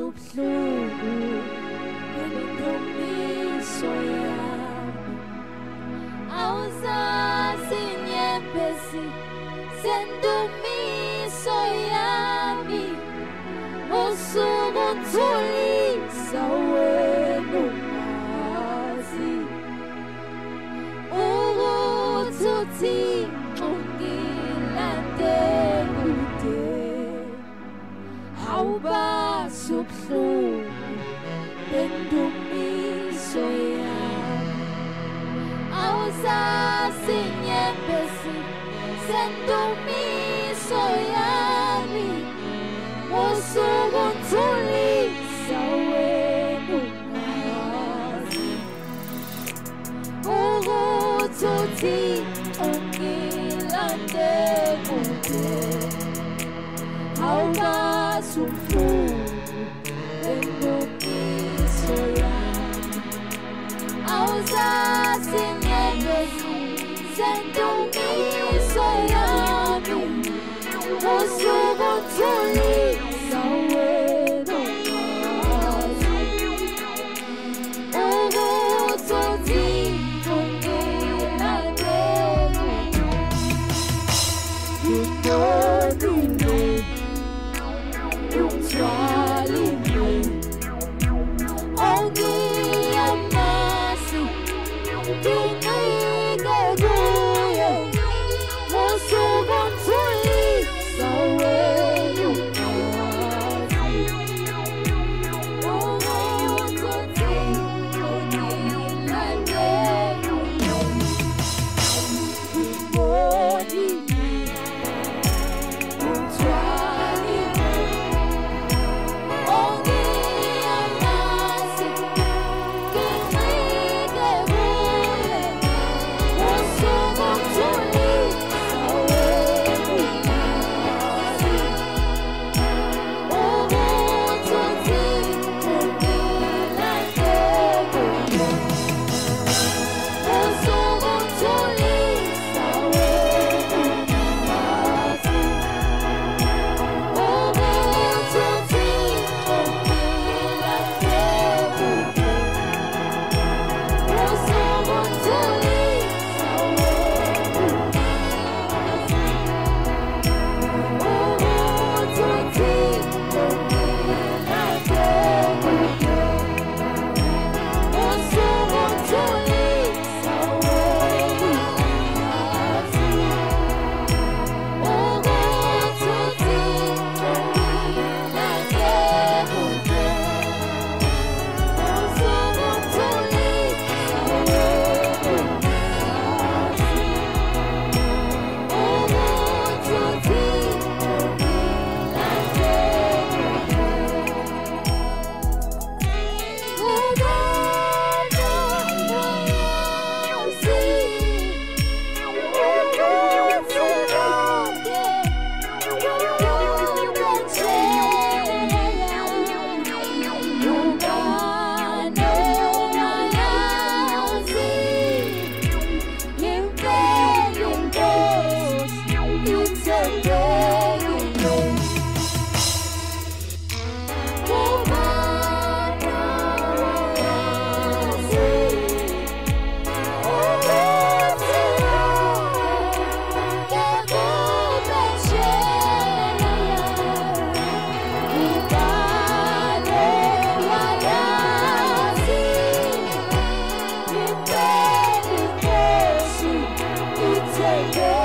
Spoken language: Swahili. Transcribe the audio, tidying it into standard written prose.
ubuhlungu bendumiso yami awuzazi inyembezi sendumiso yami usuku uthulisa wena ungazi ukuthi uThixo ngilande kude awubasi ubuhlungu bendumiso yami awuzazi inyembezi sendumiso yami usuku uthulisa wena ungazi ukuthi uThixo ngilande kude awubasi ubuhlungu bendumiso yami awuzazi inyembezi sendumiso yami usuku uthulisa wena ungazi ukuthi uThixo ngilande kude umthwalile ongiyamazi ngincike kuye usuku uthulisa wena ungazi ukuthi uThixo ngilande ngibonile umthwalile ongiyamazi ngincike kuye usuku uthulisa wena ungazi ukuthi uThixo ngilande kude usuku uthulisa wena ungazi ukuthi uThixo ngilande kude usuku uthulisa wena ungazi ukuthi uThixo ngilande kude usuku uthulisa wena ungazi ukuthi uThixo ngilande kude usuku uthulisa wena ungazi ukuthi uThixo take